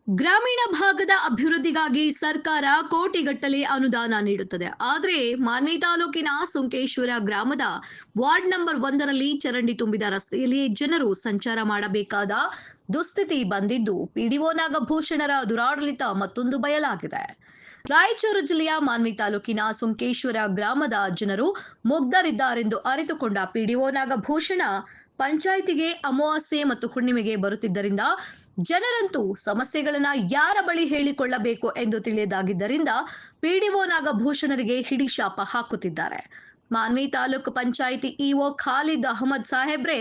ಗ್ರಾಮೀಣ ಭಾಗದ ಅಭಿವೃದ್ಧಿಗಾಗಿ ಸರ್ಕಾರ ಕೋಟಿಗಟ್ಟಲೆ ಅನುದಾನ ನೀಡುತ್ತದೆ. ಆದರೆ ಮಾನ್ವಿ ತಾಲೂಕಿನ ಸುಂಕೇಶ್ವರ ಗ್ರಾಮದ ವಾರ್ಡ್ ನಂಬರ್ 1ರಲ್ಲಿ ಚರಂಡಿ ತುಂಬಿದ ರಸ್ತೆಯಲ್ಲಿ ಜನರು ಸಂಚಾರ ಮಾಡಬೇಕಾದ ದುಸ್ಥಿತಿ ಬಂದಿದ್ದು ಪಿಡಿಒ ನಾಗಭೂಷಣರ ದುರಾಡಳಿತ ಮತ್ತೊಂದು ಬಯಲಾಗಿದೆ. ರಾಯಚೂರು ಜಿಲ್ಲೆಯ ಮಾನ್ವಿ ತಾಲೂಕಿನ ಸುಂಕೇಶ್ವರ ಗ್ರಾಮದ ಜನರು ಮುಗ್ಧರಿದ್ದಾರೆಂದು ಅರಿತುಕೊಂಡ ಪಿಡಿಒ ನಾಗಭೂಷಣ ಪಂಚಾಯಿತಿಗೆ ಅಮಾವಾಸ್ಯೆ ಮತ್ತು ಹುಣ್ಣಿಮೆಗೆ ಬರುತ್ತಿದ್ದರಿಂದ ಜನರಂತೂ ಸಮಸ್ಯೆಗಳನ್ನ ಯಾರ ಬಳಿ ಹೇಳಿಕೊಳ್ಳಬೇಕು ಎಂದು ತಿಳಿಯದಾಗಿದ್ದರಿಂದ ಪಿಡಿಒ ನಾಗಭೂಷಣರಿಗೆ ಹಿಡಿಶಾಪ ಹಾಕುತ್ತಿದ್ದಾರೆ. ಮಾನ್ವಿ ತಾಲೂಕು ಪಂಚಾಯಿತಿ ಇಒ ಖಾಲಿದ್ ಅಹಮದ್ ಸಾಹೇಬ್ರೆ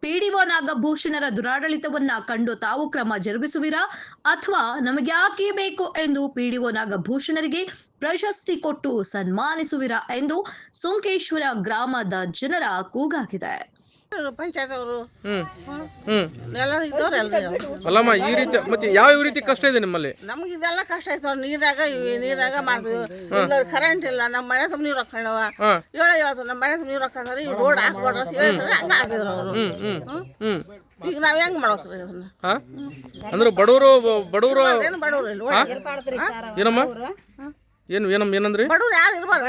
ಪಿಡಿಒ ನಾಗಭೂಷಣರ ದುರಾಡಳಿತವನ್ನ ಕಂಡು ತಾವು ಕ್ರಮ ಜರುಗಿಸುವಿರಾ ಅಥವಾ ನಮಗ್ಯಾಕೆ ಬೇಕು ಎಂದು ಪಿಡಿಒ ನಾಗಭೂಷಣರಿಗೆ ಪ್ರಶಸ್ತಿ ಕೊಟ್ಟು ಸನ್ಮಾನಿಸುವಿರಾ ಎಂದು ಸುಂಕೇಶ್ವರ ಗ್ರಾಮದ ಜನರ ಕೂಗಾಗಿದೆ. ಪಂಚಾಯತ್ ಅವರು ಅಲ್ಲಮ್ಮ ಈ ರೀತಿ ಮತ್ತೆ ಯಾವ ರೀತಿ ಕಷ್ಟ ಇದೆ ನಿಮ್ಮಲ್ಲಿ? ನಮ್ಗೆ ಇದೆಲ್ಲ ಕಷ್ಟ ಆಯ್ತು. ನೀರಾಗ ಮಾಡ್ತೀವಿ, ಕರೆಂಟ್ ಇಲ್ಲ, ನಮ್ಮ ಮನೆ ಸಮ ನೀರು ಹಾಕೊಂಡವ ಹೇಳ್ತು ನಮ್ಮ ಮನೆ ಸಮ ನೀರು ಹಾಕಂದ್ರೆ ರೋಡ್ ಹಾಕ್ಕೊಡ್ರ ಅಂತ ಹೇಳಿದ್ರೆ ಹಂಗ ಆಗಿದ್ರು ಅವರು. ಈಗ ನಾವ್ ಹೆಂಗ್ ಮಾಡ್ಬೇಕ್ರಿ ಅದನ್ನ? ಅಂದ್ರೆ ಬಡವರು ಏನು ಬಡವ್ರು ಇಲ್ಲ ಏನಮ್ಮ ಏನಂದ್ರಿ? ಬಡವ್ರು ಯಾರು ಇರ್ಬಾರ್ದು.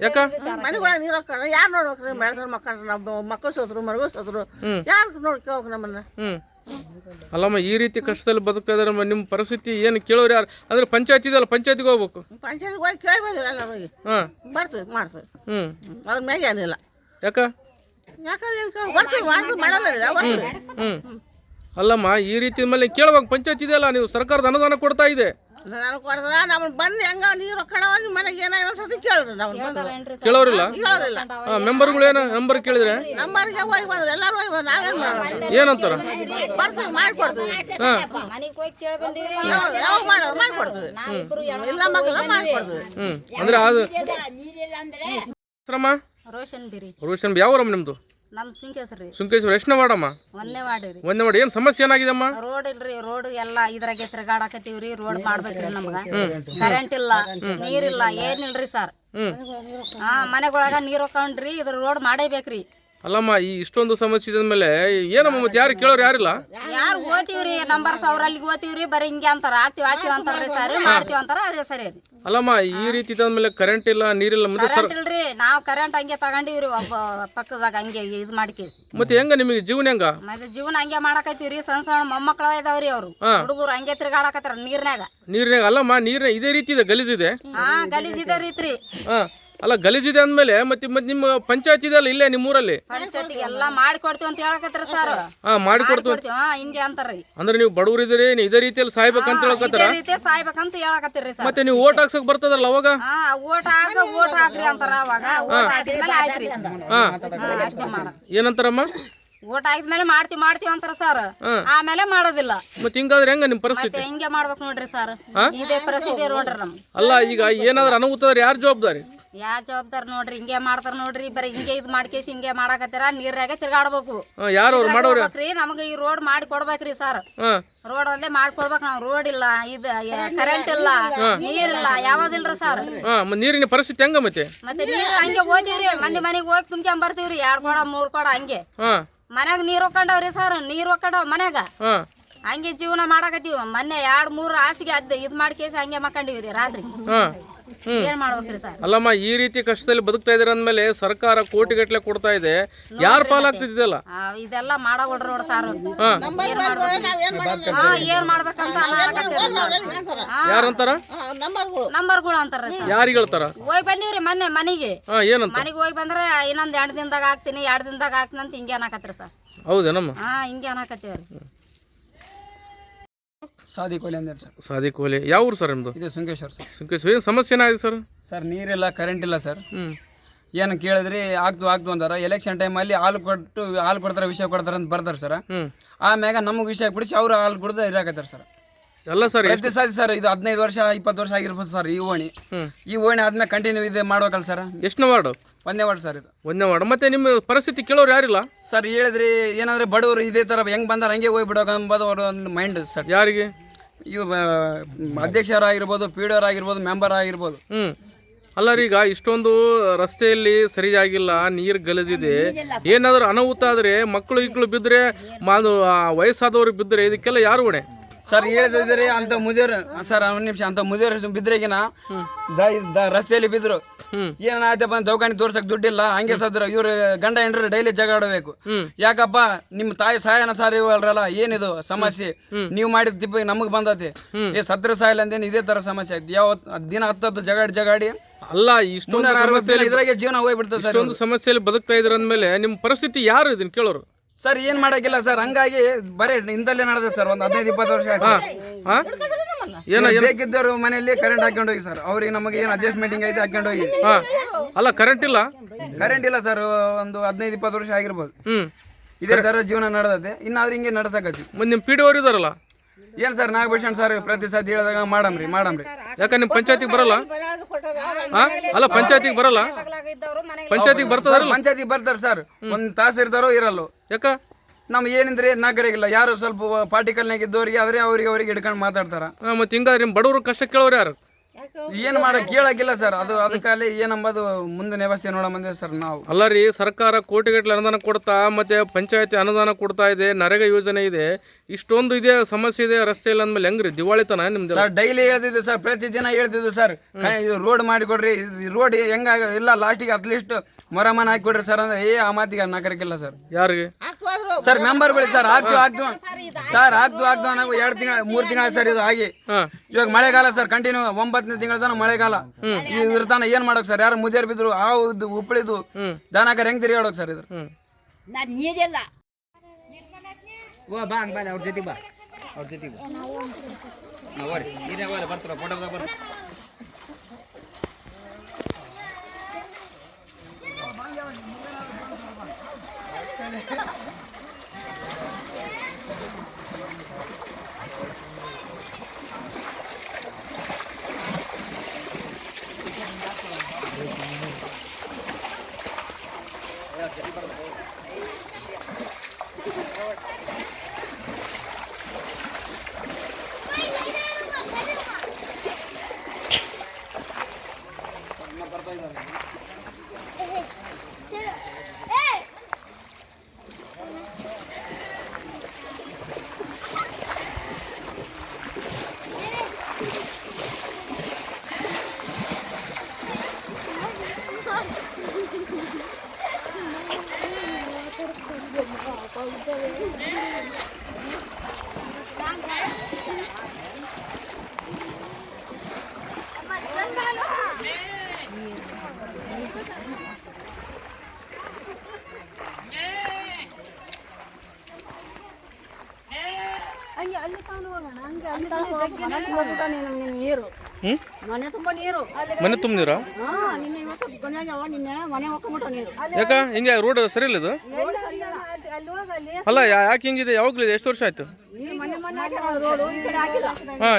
ಯಾಕ ಮನೆಗೊಳಗೆ ನೀರು ಹಾಕೊಂಡ್ರೆ ಯಾರು ನೋಡ್ಬೇಕ್ರಿ? ಬೆಳೆಸೋರು ಮಕ್ಕಳು ನಾವು ಮಕ್ಕಳು ಸೋದ್ರು ಮರಗಳು ಸೋದ್ರು ಯಾರು ನೋಡ್ಕೋಬೇಕು ನಮ್ಮನ್ನ? ಅಲ್ಲಮ್ಮ ಈ ರೀತಿ ಕಷ್ಟದಲ್ಲಿ ಬದುಕ್ತಾ ಇದಾರೆ. ನಿಮ್ಮ ಪರಿಸ್ಥಿತಿ ಏನು ಕೇಳೋರು ಯಾರು? ಅಂದ್ರೆ ಪಂಚಾಯತ್ ಇದಲ್ಲ, ಪಂಚಾಯತಿಗೆ ಹೋಗ್ಬೇಕು. ಪಂಚಾಯತ್ಗೆ ಹೋಗಿ ಕೇಳಿ ಬಂದಿರ ಎಲ್ಲ ಹೋಗಿ ಬರ್ತೀವಿ ಮಾಡ್ತೀವಿ. ಅದ್ರ ಮ್ಯಾಗೆ ಏನಿಲ್ಲ. ಯಾಕಂದ್ರೆ ಬರ್ತೀವಿ ಮಾಡ್ತೀವಿ ಮಾಡಲ್ಲ. ಅಲ್ಲಮ್ಮ ಈ ರೀತಿ ಮೇಲೆ ಕೇಳುವಾಗ ಪಂಚಾಯತ್ ಇದೆಯಲ್ಲ, ನೀವು ಸರ್ಕಾರದ ಅನುದಾನ ಕೊಡ್ತಾ ಇದೆ. ನಾನು ಕೊಡ್ತದ ನಮ್ಮನ್ನ ಬಂದು ಹೆಂಗ ನೀರು ಹಾಕೋಣ ಮನೆಗೆ ಏನಾಗ ಕೇಳ್ರಿ. ನಾವು ಕೇಳೋರಿಲ್ಲ. ಕೇಳೋರಿಲ್ಲ. ಮೆಂಬರ್ಗಳು ಏನೋ ನಂಬರ್ ಕೇಳಿದ್ರೆ ನಂಬರ್ಗೆ ಹೋಗಿ ಬಂದ್ರೆ ಎಲ್ಲರೂ ಹೋಗಿ ಬಂದ್ರೆ ನಾವೇನ್ ಮಾಡೋದು? ಏನಂತಾರ? ಬರ್ತೀವಿ ಮಾಡ್ಕೊಡ್ತೀವಿ. ಯಾವಾಗ ಮಾಡೋದು ಮಾಡ್ಕೊಡ್ತೀವಿ. ಇಲ್ಲ ಮಕ್ಕಳ ಮಾಡ್ಕೊಡ್ತೀವಿ. ಅಂದ್ರೆ ಅದು ರೋಷನ್ ಯಾವರಮ್ಮ ನಿಮ್ದು? ನಮ್ ಸುಂಕೇಶ್ವರಿ ಸುಂಕೇಶ್ವರ ಎಷ್ಟನೇ ವಾರ್ಡಮ್ಮ? ಒಂದೇ ಮಾಡಿರಿ. ಒಂದೇ ವಾರ್ಡ್. ಏನ್ ಸಮಸ್ಯೆ ಏನಾಗಿದೆಮ್ಮ? ರೋಡ್ ಇಲ್ರಿ, ರೋಡ್ ಎಲ್ಲಾ ಇದ್ರಾಗೆ ತಿರ್ಗಾಡಕತ್ತೀವ್ರಿ. ರೋಡ್ ಮಾಡ್ಬೇಕ್ರಿ ನಮ್ಗ. ಕರೆಂಟ್ ಇಲ್ಲ, ನೀರಿಲ್ಲ, ಏನಿಲ್ರಿ ಸರ್. ಮನೆಗೊಳಗ ನೀರ್ ಹಾಕೊಂಡ್ರಿ, ಇದ್ರ ರೋಡ್ ಮಾಡೇಬೇಕ್ರಿ. ಅಲ್ಲಮ್ಮ ಈ ಇಷ್ಟೊಂದು ಸಮಸ್ಯೆ ಇದ್ಮೇಲೆ ಏನಮ್ಮ ಮತ್ತೆ ಯಾರು ಕೇಳೋರು ಯಾರಿಲ್ಲ? ಯಾರು ಓದ್ತೀವ್ರಿ ನಂಬರ್ ಅವ್ರಲ್ಲಿಗೆ ಓದ್ತೀವ್ರಿ, ಬರೀ ಹಿಂಗೆ ಅಂತಾರ ಆಗ್ತೀವಿ ಅಂತಾರ್ರಿ ಸರ್, ಮಾಡ್ತೀವಿ ಅಂತಾರ, ಅದೇ ಸರಿ. ಅಲ್ಲಮ್ಮ ಈ ರೀತಿ ಇದ್ಮೇಲೆ ಕರೆಂಟ್ ಇಲ್ಲ, ನೀರಿಲ್ಲ, ಮತ್ತೆ ಕರೆಂಟ್ ಇಲ್ರಿ. ನಾವ್ ಕರೆಂಟ್ ಹಂಗೆ ತಗೊಂಡಿವ್ರಿ ಒಬ್ಬ ಪಕ್ಕದಾಗ ಹಂಗೆ ಇದು ಮಾಡ್ಕೇಸಿ. ಮತ್ತೆ ಹೆಂಗ ನಿಮಗೆ ಜೀವನ ಹೆಂಗ? ಮತ್ತೆ ಜೀವನ ಹಂಗೆ ಮಾಡಕತ್ತೀವ್ರಿ. ಸಣ್ಣ ಸಣ್ಣ ಮೊಮ್ಮಕ್ಕಳ ಇದಾವ್ರಿ, ಅವ್ರು ಹುಡುಗರು ಹಂಗೆ ತಿರ್ಗಾಡಕತ್ತಾರ ನೀರ್ನಾಗ. ಅಲ್ಲಮ್ಮ ನೀರ್ ಇದೇ ರೀತಿ ಇದೆ, ಗಲೀಜಿದೆ. ಗಲೀಜ್ ಇದೇ ರೀತಿ. ಅಲ್ಲ ಗಲೀಜಿದೆ ಅಂದ್ಮೇಲೆ ಮತ್ತೆ ನಿಮ್ಮ ಪಂಚಾಯತ್ ಇದೆ ಅಲ್ಲ ಇಲ್ಲೇ ನಿಮ್ಮೂರಲ್ಲಿ? ಪಂಚಾಯತಿಗೆ ಎಲ್ಲಾ ಮಾಡಿಕೊಡ್ತೀವಿ ಅಂತ ಹೇಳಕತ್ತಾರ ಸರ್. ಮಾಡಿಕೊಡ್ತೀವಿ ಹಿಂಗೆ ಅಂತಾರ್ರಿ. ಅಂದ್ರೆ ನೀವು ಬಡವರು ಇದ್ದೀರಿ, ಇದೇ ರೀತಿಯಲ್ಲಿ ಸಾಯ್ಬೇಕಂತ ಹೇಳಕತ್ತಾರ. ಸಾಯ್ಬೇಕಂತ ಹೇಳಕತ್ತೀರಿ ಸರ್. ಮತ್ತೆ ನೀವು ಓಟ್ ಹಾಕ್ಸಕ್ ಬರ್ತದಲ್ಲ ಅವಾಗ? ಓಟ್ ಹಾಕ್ರಿ ಅಂತಾರ. ಅವಾಗ ಓಟ್ ಹಾಕಿದ್ಮೇಲೆ ಆಯ್ತ್ರಿ. ಅಷ್ಟೇ ಮಾಡ. ಏನಂತಾರಮ್ಮ? ಓಟ್ ಹಾಕಿದ್ಮೇಲೆ ಮಾಡ್ತೀವಿ ಅಂತಾರ ಸರ್, ಆಮೇಲೆ ಮಾಡೋದಿಲ್ಲ. ಮತ್ತೆ ಹಿಂಗಾದ್ರೆ ಹೆಂಗ ನಿಮ್ ಪರಿಸ್ಥಿತಿ? ಹಿಂಗೆ ಮಾಡ್ಬೇಕು ನೋಡ್ರಿ ಸರ್, ಇದೇ ಪರಿಸ್ಥಿತಿ ನೋಡ್ರಿ ನಮ್. ಅಲ್ಲ ಈಗ ಏನಾದ್ರು ಅನಾಹುತ ಯಾರು ಜವಾಬ್ದಾರಿ? ಯಾ ಜವಾಬ್ದಾರಿ ನೋಡ್ರಿ? ಹಿಂಗೆ ಮಾಡ್ತಾರ ನೋಡ್ರಿ, ಬರೀ ಹಿಂಗೆ ಇದ್ ಮಾಡ್ಕೇಸಿ ಹಿಂಗೆ ಮಾಡಕತ್ತಾರ. ನೀರಾಗೆ ತಿರ್ಗಾಡ್ಬೇಕು. ಯಾರು ಮಾಡೋರು? ನಮ್ಗೆ ಈ ರೋಡ್ ಮಾಡಿ ಕೊಡ್ಬೇಕ್ರಿ ಸರ್. ರೋಡ್ ಅಲ್ಲೇ ಮಾಡ್ಕೊಡ್ಬೇಕು. ನಾವ್ ರೋಡ್ ಇಲ್ಲ, ಇದ್ ಕರೆಂಟ್ ಇಲ್ಲ, ನೀರಿಲ್ಲ, ಯಾವ್ದಿಲ್ರಿ ಸರ್. ನೀರಿನ ಪರಿಸ್ಥಿತಿ ಹೆಂಗ? ಮತ್ತೆ ನೀರ್ ಹಂಗೆ ಹೋದಿವ್ರಿ, ಮಂದಿ ಮನೆಗೆ ಹೋಗಿ ತುಂಬ್ಕೊಂಡ್ ಬರ್ತೀವ್ರಿ. 2 ಕೊಡ 3 ಕೊಡ ಹಂಗೆ. ಮನ್ಯಾಗ ನೀರ್ ಹೋಗ್ಕೊಂಡವ್ರಿ ಸರ್, ನೀರ್ ಹೋಗ್ಕೊಂಡವ್ ಮನ್ಯಾಗ. ಹಂಗೆ ಜೀವನ ಮಾಡಕತ್ತೀವಿ. ಮೊನ್ನೆ 2-3 ಹಾಸಿಗೆ ಇದ್ ಮಾಡ್ಕೇಸಿ ಹಂಗೆ ಮಕ್ಕಂಡಿವ್ರಿ ರಾತ್ರಿ. ಏನ್ ಮಾಡ್ಬೇಕ್ರಿ ಸರ್? ಅಲ್ಲಮ್ಮ ಈ ರೀತಿ ಕಷ್ಟದಲ್ಲಿ ಬದುಕ್ತಾ ಇದ್ರ ಅಂದ್ಮೇಲೆ ಸರ್ಕಾರ ಕೋಟಿಗಟ್ಟಲೆ ಕೊಡ್ತಾ ಇದೆ, ಯಾರು ಪಾಲಾಗ್ತಿದ್ದಲ್ಲ? ಇದೆಲ್ಲ ಮಾಡಕೊಡ್ರಿ ನೋಡ್ ಸರ್. ಏನ್ ಮಾಡ್ಬೇಕಂತ ಯಾರಂತಾರ? ನಂಬರ್ಗಳು ಅಂತಾರ. ಯಾರಿಗೆ ಹೇಳ್ತಾರ? ಹೋಗಿ ಬಂದಿವ್ರಿ ಮೊನ್ನೆ ಮನೆಗೆ. ಏನಂತ? ಮನೆಗೆ ಹೋಗಿ ಬಂದ್ರೆ ಇನ್ನೊಂದ್ 2 ದಿನದಾಗ ಹಾಕ್ತೀನಿ, 2 ದಿನದಾಗ ಹಾಕ್ತೀನಿ ಅಂತ ಹಿಂಗೆ ಅನ್ನಕತ್ರಿ ಸರ್. ಹೌದೇನಮ್ಮ? ಹಿಂಗೆ ಅನ್ನಕತ್ತೀವ್ರಿ. ಸಾದಿಕ್ ಒಲೆ ಅಂದ್ರೆ ಸರ್. ಸಾದಿಕ್ ಒಲೆ ಯಾವ ಊರು ಸರ್ ನಿಮ್ದು? ಇದು ಸುಂಕೇಶ್ವರ ಸರ್. ಸುಂಕೇಶ್ವರ. ಏನು ಸಮಸ್ಯೆ ಏನಾಗಿದೆ ಸರ್? ಸರ್ ನೀರಿಲ್ಲ, ಕರೆಂಟ್ ಇಲ್ಲ ಸರ್. ಏನು ಕೇಳಿದ್ರಿ ಆಗ್ತು ಅಂದಾರ. ಎಲೆಕ್ಷನ್ ಟೈಮಲ್ಲಿ ಹಾಲು ಕೊಡ್ತಾರೆ, ವಿಷಯ ಕೊಡ್ತಾರೆ ಅಂತ ಬರ್ತಾರೆ ಸರ್. ಆಮ್ಯಾಗ ನಮಗೆ ವಿಷಯ ಬಿಡಿಸಿ ಅವ್ರು ಹಾಲು ಕುಡ್ದು ಇರಾಕತ್ತಾರ ಸರ್. ಎಲ್ಲ ಸರ್ ಪ್ರತಿ ಸಾರಿ ಸರ್ ಇದು 15 ವರ್ಷ 20 ವರ್ಷ ಆಗಿರ್ಬೋದು ಸರ್. ಈ ಓಣಿ ಆದ್ಮೇಲೆ ಕಂಟಿನ್ಯೂ ಇದೆ ಮಾಡ್ಬೇಕಲ್ಲ ಸರ್. ಎಷ್ಟನೇ ವಾರ್ಡ್? ಒಂದೇ ವಾರ್ಡ್ ಸರ್ ಇದು. ಒಂದೇ ವಾರ್ಡ್. ಮತ್ತೆ ನಿಮ್ಮ ಪರಿಸ್ಥಿತಿ ಕೇಳೋರು ಯಾರಿಲ್ಲ ಸರ್? ಹೇಳಿದ್ರಿ ಏನಂದ್ರೆ ಬಡವರು ಇದೇ ತರ ಹೆಂಗ್ ಬಂದಾರ ಹಂಗೆ ಹೋಗಿ ಬಿಡೋಕೆ ಅಂಬೋದು ಅವ್ರ ಒಂದು ಮೈಂಡ್ ಸರ್. ಯಾರಿಗೆ? ಇವು ಅಧ್ಯಕ್ಷರಾಗಿರ್ಬೋದು, ಪಿಡಿಒರಾಗಿರ್ಬೋದು, ಮೆಂಬರ್ ಆಗಿರ್ಬೋದು. ಅಲ್ಲ ಈಗ ಇಷ್ಟೊಂದು ರಸ್ತೆಯಲ್ಲಿ ಸರಿಯಾಗಿಲ್ಲ, ನೀರು ಗಲೀಜಿದೆ, ಏನಾದರೂ ಅನಾಹುತ ಆದರೆ ಮಕ್ಕಳು ಬಿದ್ದರೆ, ವಯಸ್ಸಾದವ್ರಿಗೆ ಬಿದ್ದರೆ ಇದಕ್ಕೆಲ್ಲ ಯಾರು ಹೊಣೆ? ಸರ್ ಹೇಳಿದ್ರೆ ಅಂತ ಮುದಿಯರು ಸರ್ ಒಂದ್ ನಿಮಿಷ ಅಂತ ಮುದಿಯರು ಬಿದ್ರೆಗಿನ ರಸ್ತೆಯಲ್ಲಿ ಬಿದ್ರು ಏನಾಯ್ತಪ್ಪ ದವಾಖಾನೆ ತೋರ್ಸಕ್ ದುಡ್ಡಿಲ್ಲ ಹಂಗೆ ಸದ್ರ ಇವ್ರ ಗಂಡ ಹೆಂಡ್ರು ಡೈಲಿ ಜಗಾಡಬೇಕು ಯಾಕಪ್ಪ ನಿಮ್ ತಾಯಿ ಸಾಯನ ಸಾರಿ ಅಲ್ರಲ್ಲ ಏನಿದು ಸಮಸ್ಯೆ ನೀವು ಮಾಡಿದ ತಿಪ್ಪ ನಮಗ್ ಬಂದತಿ ಸತ್ರ ಸಾಯಲ್ಲ ಅಂದೇನು ಇದೇ ತರ ಸಮಸ್ಯೆ ಆಯ್ತು ಯಾವ ದಿನ 10 ಜಗಾಡಿ ಅಲ್ಲ ಇಷ್ಟೊಂದು ಸಮಸ್ಯೆಯಲ್ಲಿ ಇದ್ರಾಗೆ ಜೀವನ ಹೋಗ್ಬಿಡ್ತದೆ ಸರ್ ಇಷ್ಟೊಂದು ಸಮಸ್ಯೆಯಲ್ಲಿ ಬದುಕ್ತಾ ಇದ್ರ ಅಂದ್ಮೇಲೆ ನಿಮ್ಮ ಪರಿಸ್ಥಿತಿ ಯಾರು ಇದನ್ನ ಕೇಳೋರು ಸರ್ ಏನ್ ಮಾಡಕ್ಕಿಲ್ಲ ಸರ್ ಹಂಗಾಗಿ ಬರೀ ಇಂದಲ್ಲೇ ನಡೆದ ಸರ್ ಒಂದ್ 15-20 ವರ್ಷ ಆಯ್ತು ಬೇಕಿದ್ದವರು ಮನೆಯಲ್ಲಿ ಕರೆಂಟ್ ಹಾಕೊಂಡು ಹೋಗಿ ಸರ್ ಅವ್ರಿಗೆ ನಮಗೆ ಏನ್ ಅಡ್ಜಸ್ಟ್ಮೆಂಟಿಂಗ್ ಐತೆ ಹಾಕೊಂಡು ಹೋಗಿ ಅಲ್ಲ ಕರೆಂಟ್ ಇಲ್ಲ ಸರ್ ಒಂದು 15-20 ವರ್ಷ ಆಗಿರ್ಬೋದು ಇದೇ ತರ ಜೀವನ ನಡೆದದೆ ಇನ್ನಾದ್ರೂ ಹಿಂಗೆ ನಡ್ಸಕತ್ತಿ ಮತ್ತೆ ನಿಮ್ ಪಿಡಿ ಅವ್ರು ಇದಾರಲ್ಲ ಏನ್ ಸರ್ ನಾಗಭೂಷಣ್ ಸರ್ ಪ್ರತಿ ಸತಿ ಹೇಳಿದಾಗ ಮಾಡಮ್ರಿ ಯಾಕ ನಿಮ್ ಪಂಚಾಯತಿಗೆ ಬರಲ್ಲ ಅಲ್ಲ ಪಂಚಾಯತಿಗೆ ಬರಲ್ಲ ಪಂಚಾಯತಿಗೆ ಪಂಚಾಯತಿಗೆ ಬರ್ತಾರ ಸರ್ ಒಂದ್ ತಾಸು ಇರ್ತಾರೋ ಇರಲ್ಲೋ ಯಾಕ ನಮ್ ಏನಿದ್ರೆ ನಾಗರಿಗಿಲ್ಲ ಯಾರು ಸ್ವಲ್ಪ ಪಾರ್ಟಿಕಲ್ನಾಗ ಇದ್ದವ್ರಿಗೆ ಆದ್ರೆ ಅವ್ರಿಗೆ ಹಿಡ್ಕೊಂಡು ಮಾತಾಡ್ತಾರ ಮತ್ತೆ ಹಿಂಗಾದ್ರೆ ನಿಮ್ ಬಡವರು ಕಷ್ಟ ಕೇಳೋರು ಯಾರು ಏನ್ ಮಾಡಕ್ ಕೇಳಕ್ಕಿಲ್ಲ ಸರ್ ಅದಕ್ಕಲ್ಲಿ ಏನಂಬದು ಮುಂದೆ ವ್ಯವಸ್ಥೆ ನೋಡಂಬಂದ್ರೆ ಸರ್ ನಾವು ಅಲ್ಲ ರೀ ಸರ್ಕಾರ ಕೋಟಿಗಟ್ಟಲೆ ಅನುದಾನ ಕೊಡ್ತಾ ಮತ್ತೆ ಪಂಚಾಯತಿ ಅನುದಾನ ಕೊಡ್ತಾ ಇದೆ ನರೇಗಾ ಯೋಜನೆ ಇದೆ ಇಷ್ಟೊಂದು ಇದೆ ಸಮಸ್ಯೆ ಇದೆ ರಸ್ತೆ ಇಲ್ಲ ಅಂದ್ಮೇಲೆ ಹೆಂಗ್ರಿ ದಿವಾಳಿತನ ನಿಮ್ದು ಸರ್ ಡೈಲಿ ಹೇಳ್ತಿದ್ದು ಸರ್ ಪ್ರತಿದಿನ ಹೇಳ್ತಿದ್ದು ಸರ್ ಇದು ರೋಡ್ ಮಾಡಿಕೊಡ್ರಿ ರೋಡ್ ಹೆಂಗಾಗ ಇಲ್ಲ ಲಾಸ್ಟಿಗೆ ಅಟ್ಲೀಸ್ಟ್ ಮರಮನ ಹಾಕಿಕೊಡ್ರಿ ಸರ್ ಅಂದ್ರೆ ಆ ಮಾತಿಗೆ ನಾಕರಿಕಿಲ್ಲ ಸರ್ ಯಾರಿಗೆ ಸರ್ ಮೆಂಬರ್ಗಳು ಸರ್ ಆಗ್ತು ಸರ್ ಆಗ್ತು ನಾವು 2 ತಿಂಗಳ 3 ತಿಂಗಳ ಸರ್ ಇದು ಆಗಿ ಇವಾಗ ಮಳೆಗಾಲ ಸರ್ ಕಂಟಿನ್ಯೂ 9ನೇ ತಿಂಗಳ ತನ ಮಳೆಗಾಲ ಇರ್ತಾನ ಏನ್ ಮಾಡೋಕ್ ಸರ್ ಯಾರು ಮುದಿಯರ್ ಬಿದ್ರು ಹಾವು ಉಪ್ಪಳಿದು ದನಕರ್ ಹೆಂಗ್ ತಿರುಗಾಡೋಕ್ ಸರ್ ಇದ್ರ ಅವ್ರ ಜೊತೆ ಬರ್ತಾರ ಫೋಟೋದಾಗ ನೀರು ಮನೆ ತುಂಬ ನೀರು ಮನೆ ತುಂಬ ನೀರು ಮನೆ ಹೋಗ್ಕೊಂಬಿಟ್ಟ ನೀರು ಯಾಕ ಹಿಂಗೆ ರೋಡ್ ಸರಿ ಇಲ್ಲ ಇದು ಅಲ್ಲ ಯಾಕೆ ಹಿಂಗಿದೆ ಯಾವಾಗ್ಲಿದೆ ಎಷ್ಟು ವರ್ಷ ಆಯ್ತು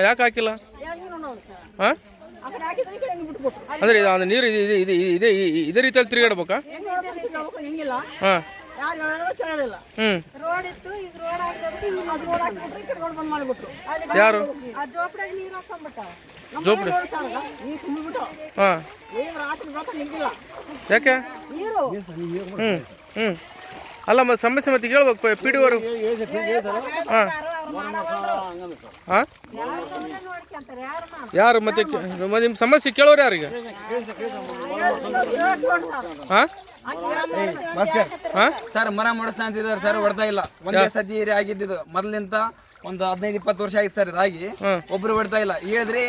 ಯಾಕೆ ಹಾಕಿಲ್ಲ ಅಂದ್ರೆ ನೀರು ಇದೇ ರೀತಿಯಲ್ಲಿ ತಿರುಗಾಡ್ಬೇಕಾ ಯಾರು ಜೋಪಡಿ ಯಾಕೆ ಅಲ್ಲ ಮತ್ತೆ ಸಮಸ್ಯೆ ಮತ್ತೆ ಹೇಳ್ಬೇಕು ಪಿಡಿಯವರು ಯಾರು ಮತ್ತೆ ನಿಮ್ಮ ಸಮಸ್ಯೆ ಕೇಳೋರು ಯಾರಿಗೆ ಸರ್ ಮರ ಮಾಡಿಸ್ತಾ ಅಂತಿದ್ದಾರೆ ಸರ್ ಹೊಡ್ತಾ ಇಲ್ಲ ಒಂದೇ ಸತಿ ಆಗಿದ್ದು ಮೊದಲಿಂದ ಒಂದು 15-20 ವರ್ಷ ಆಗಿತ್ತು ಸರ್ ಇದಾಗಿ ಒಬ್ರು ಹೊಡ್ತಾ ಇಲ್ಲ ಹೇಳಿದ್ರಿ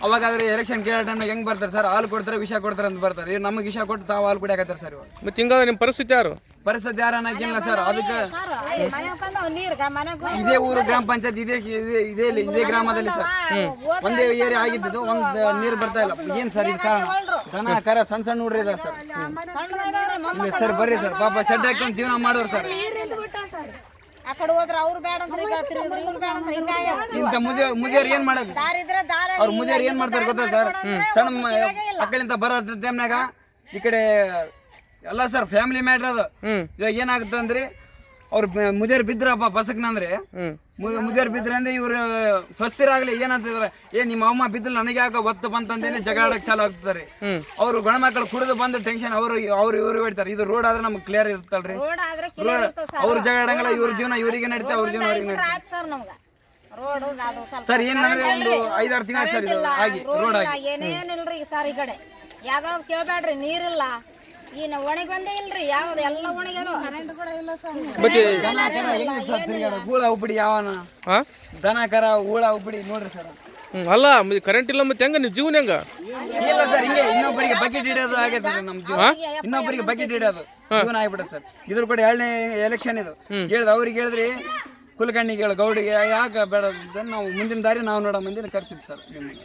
ಅವಾಗಾದ್ರೆ ಎಲೆಕ್ಷನ್ ಕೇಳೋ ಟೈಮ್ ಹೆಂಗ್ ಬರ್ತಾರೆ ಸರ್ ಹಾಲು ಕೊಡ್ತಾರೆ ವಿಷ ಕೊಡ್ತಾರೆ ಅಂತ ಬರ್ತಾರೆ ನಮಗೆ ವಿಷ ಕೊಟ್ಟು ತಾವು ಹಾಲು ಕುಡಿಯಾಕತ್ತಾರೆ ಸರ್ ಇವಾಗ ಮತ್ತೆ ಹಿಂಗಾದ್ರೆ ನಿಮ್ಮ ಪರಿಸ್ಥಿತಿ ಯಾರು ಅನ್ನೋಕ್ಕಿಲ್ಲ ಸರ್ ಅದಕ್ಕೆ ಇದೇ ಊರು ಗ್ರಾಮ ಪಂಚಾಯತ್ ಇದೇ ಗ್ರಾಮದಲ್ಲಿ ಸರ್ ಒಂದೇ ಏರಿಯಾ ಆಗಿದ್ದು ಒಂದು ನೀರು ಬರ್ತಾ ಇಲ್ಲ ಏನ್ ಸರ್ ಇದು ಕಾರಣ ದನ ಕರ ಸಣ್ಣ ಹುಡ್ರಿ ಇದಾರೆ ಸರ್ ಸರ್ ಬರ್ರಿ ಸರ್ ಪಾಪ ಶೆಡ್ ಹಾಕೊಂಡು ಜೀವನ ಮಾಡೋರು ಸರ್ ಆ ಕಡೆ ಹೋದ್ರೆ ಅವ್ರು ಬೇಡ ಅಂದ್ರೆ ಇವ್ರು ಬೇಡ ಅಂದ್ರೆ ಇಂಥ ಮುದಿಯವ್ರು ಏನ್ ಮಾಡೋದು ಅವ್ರ ಮುದಿಯವ್ರು ಏನ್ ಮಾಡ್ತಾರೆ ಗೊತ್ತಾ ಸರ್ ಸಣ್ಣ ಮಕ್ಕಳಿಂದ ಬರೋ ಟೈಮ್ನಾಗ ಈ ಕಡೆ ಎಲ್ಲ ಸರ್ ಫ್ಯಾಮಿಲಿ ಮ್ಯಾಟ್ರ್ ಅದು ಇವಾಗ ಏನಾಗುತ್ತೆ ಅಂದ್ರೆ ಅವ್ರ ಮುದಿಯರ್ ಬಿದ್ರಪ್ಪ ಬಸಕ್ನಂದ್ರೆ ಮುದಿಯರ್ ಬಿದ್ರ ಅಂದ್ರೆ ಇವ್ರು ಸ್ವಸ್ಥರಾಗ್ಲಿ ಏನಂತಿದಾರೆ ನಿಮ್ಮ ಅಮ್ಮ ಬಿದ್ದಲ್ಲಿ ನನಗೆ ಯಾಕೆ ಒತ್ತು ಬಂತಂದೇನೆ ಜಗಾಡಕ್ ಚಾಲು ಆಗ್ತಾರೆ ಅವ್ರು ಗಣಮಕ್ಕಳು ಕುಡಿದು ಬಂದು ಟೆನ್ಷನ್ ಅವ್ರು ಇವ್ರು ಹೇಳ್ತಾರೆ ಇದು ರೋಡ್ ಆದ್ರೆ ನಮ್ಗೆ ಕ್ಲಿಯರ್ ಇರುತ್ತಲ್ರಿ ಅವ್ರ ಜಗಾಡಂಗಲ್ಲ ಇವ್ರ ಜೀವನ ಇವರಿಗೆ ನಡೀತೆ ಅವ್ರ ಜೀವನ ಅವ್ರಿಗೆ ನಡೀತೆ ರೋಡ್ ಅದು ಸ್ವಲ್ಪ ಸರ್ ಏನಂದ್ರೆ ಒಂದು 5-6 ತಿಂಗಳು ಸರ್ ಇದು ಆಗಿ ರೋಡ್ ಆಗಿ ಏನೇನಿಲ್ರಿ ಸರ್ ಈ ಕಡೆ ಯಾವ್ದಾವ್ದು ಕೇಳ್ಬೇಡ್ರಿ ನೀರಿಲ್ಲ ಈಗ ಒಣಗಿ ಬಂದೇ ಇಲ್ರಿ ಯಾವ್ದು ಎಲ್ಲ ಒಣಗ್ಯಾವ ಮತ್ತೆ ಹೂಳ ಉಬ್ಬಿಡಿ ಯಾವನ ಹಾ ದನ ಕರ ಹೂಳ ಉಬ್ಬಿಡಿ ನೋಡ್ರಿ ಸರ್ ಅಲ್ಲ ಕರೆಂಟ್ ಇಲ್ಲ ಮತ್ತೆ ಹೆಂಗ ನೀವು ಜೀವನ ಹೆಂಗ ಇಲ್ಲ ಸರ್ ಹಿಂಗೆ ಇನ್ನೊಬ್ಬರಿಗೆ ಬಕೆಟ್ ಹಿಡಿಯೋದು ಆಗೈತೆ ಸರ್ ನಮ್ಮ ಜೀವನ ಇನ್ನೊಬ್ಬರಿಗೆ ಬಕೆಟ್ ಹಿಡಿಯೋದು ಜೀವನ ಆಗ್ಬಿಡುತ್ತೆ ಸರ್ ಇದ್ರ ಕೂಡ 2ನೇ ಎಲೆಕ್ಷನ್ ಇದು ಹೇಳಿದ್ರೆ ಅವ್ರಿಗೆ ಹೇಳಿದ್ರಿ ಕುಲಕರ್ಣಿಗೆ ಹೇಳಿ ಗೌಡಿಗೆ ಯಾಕೆ ಬೇಡ ಸರ್ ನಾವು ಮುಂದಿನ ದಾರಿ ನಾವು ನೋಡೋ ಮಂದಿನ ಕರ್ಸಿದ್ವಿ ಸರ್ ನಿಮಗೆ